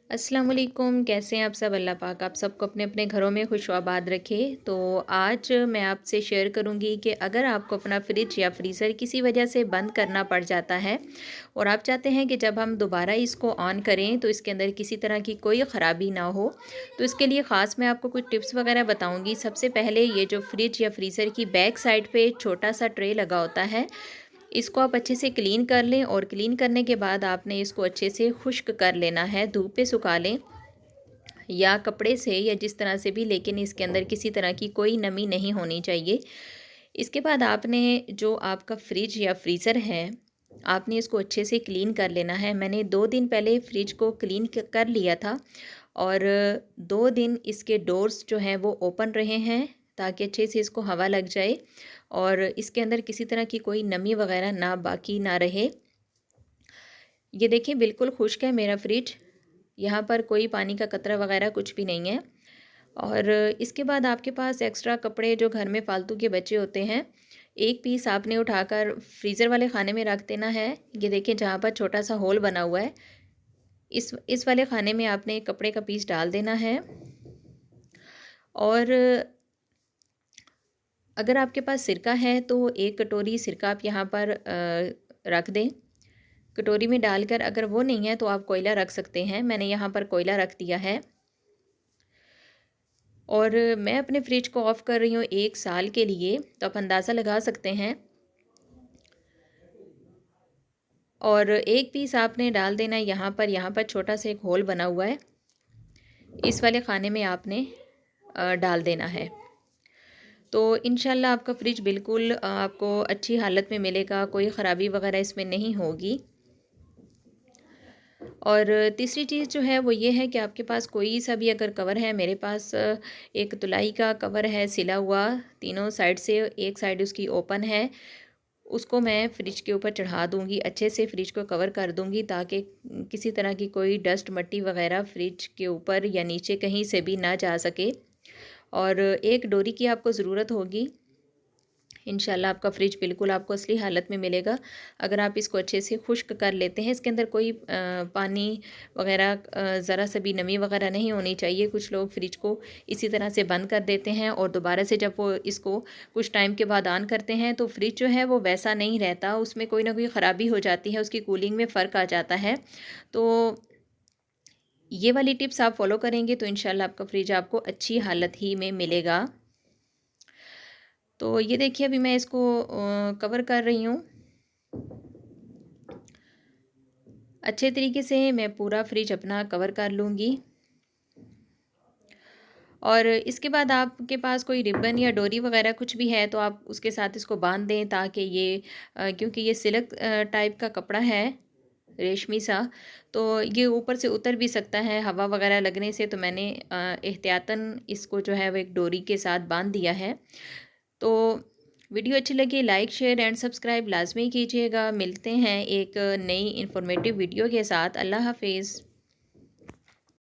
अस्सलाम वालेकुम। कैसे हैं आप सब? अल्लाह पाक आप सबको अपने अपने घरों में खुश आबाद रखे। तो आज मैं आपसे शेयर करूंगी कि अगर आपको अपना फ्रिज या फ्रीज़र किसी वजह से बंद करना पड़ जाता है और आप चाहते हैं कि जब हम दोबारा इसको ऑन करें तो इसके अंदर किसी तरह की कोई ख़राबी ना हो, तो इसके लिए ख़ास मैं आपको कुछ टिप्स वगैरह बताऊँगी। सबसे पहले ये जो फ्रिज या फ्रीज़र की बैक साइड पे छोटा सा ट्रे लगा होता है, इसको आप अच्छे से क्लीन कर लें और क्लीन करने के बाद आपने इसको अच्छे से खुश्क कर लेना है। धूप पे सुखा लें या कपड़े से या जिस तरह से भी, लेकिन इसके अंदर किसी तरह की कोई नमी नहीं होनी चाहिए। इसके बाद आपने जो आपका फ्रिज या फ्रीज़र है, आपने इसको अच्छे से क्लीन कर लेना है। मैंने 2 दिन पहले फ्रिज को क्लीन कर लिया था और 2 दिन इसके डोर्स जो हैं वो ओपन रहे हैं ताकि अच्छे से इसको हवा लग जाए और इसके अंदर किसी तरह की कोई नमी वगैरह ना बाकी ना रहे। ये देखिए बिल्कुल खुश्क है मेरा फ्रिज, यहाँ पर कोई पानी का कतरा वगैरह कुछ भी नहीं है। और इसके बाद आपके पास एक्स्ट्रा कपड़े जो घर में फ़ालतू के बचे होते हैं, एक पीस आपने उठाकर फ्रीज़र वाले खाने में रख देना है। ये देखिए जहाँ पर छोटा सा होल बना हुआ है, इस वाले खाने में आपने कपड़े का पीस डाल देना है। और अगर आपके पास सिरका है तो 1 कटोरी सिरका आप यहाँ पर रख दें। कटोरी में डालकर, अगर वो नहीं है तो आप कोयला रख सकते हैं। मैंने यहाँ पर कोयला रख दिया है और मैं अपने फ्रिज को ऑफ़ कर रही हूँ 1 साल के लिए, तो आप अंदाज़ा लगा सकते हैं। और एक पीस आपने डाल देना है यहाँ पर छोटा सा एक होल बना हुआ है, इस वाले खाने में आपने डाल देना है। तो इंशाल्लाह आपका फ्रिज बिल्कुल आपको अच्छी हालत में मिलेगा, कोई ख़राबी वगैरह इसमें नहीं होगी। और तीसरी चीज़ जो है वो ये है कि आपके पास कोई सा भी अगर कवर है, मेरे पास एक तुलाई का कवर है सिला हुआ, तीनों साइड से, एक साइड उसकी ओपन है, उसको मैं फ्रिज के ऊपर चढ़ा दूँगी, अच्छे से फ्रिज को कवर कर दूँगी ताकि किसी तरह की कोई डस्ट मट्टी वगैरह फ्रिज के ऊपर या नीचे कहीं से भी ना जा सके। और एक डोरी की आपको ज़रूरत होगी। इंशाल्लाह आपका फ्रिज बिल्कुल आपको असली हालत में मिलेगा अगर आप इसको अच्छे से खुश्क कर लेते हैं। इसके अंदर कोई पानी वगैरह, ज़रा सा भी नमी वगैरह नहीं होनी चाहिए। कुछ लोग फ्रिज को इसी तरह से बंद कर देते हैं और दोबारा से जब वो इसको कुछ टाइम के बाद ऑन करते हैं तो फ्रिज जो है वो वैसा नहीं रहता, उसमें कोई ना कोई ख़राबी हो जाती है, उसकी कूलिंग में फ़र्क आ जाता है। तो ये वाली टिप्स आप फॉलो करेंगे तो इंशाल्लाह आपका फ्रिज आपको अच्छी हालत ही में मिलेगा। तो ये देखिए अभी मैं इसको कवर कर रही हूँ। अच्छे तरीके से मैं पूरा फ्रिज अपना कवर कर लूँगी। और इसके बाद आपके पास कोई रिबन या डोरी वगैरह कुछ भी है तो आप उसके साथ इसको बांध दें ताकि ये क्योंकि ये सिल्क टाइप का कपड़ा है, रेशमी सा, तो ये ऊपर से उतर भी सकता है हवा वगैरह लगने से, तो मैंने एहतियातन इसको जो है वो एक डोरी के साथ बांध दिया है। तो वीडियो अच्छी लगी लाइक शेयर एंड सब्सक्राइब लाजमी कीजिएगा। मिलते हैं एक नई इन्फॉर्मेटिव वीडियो के साथ। अल्लाह हाफिज़।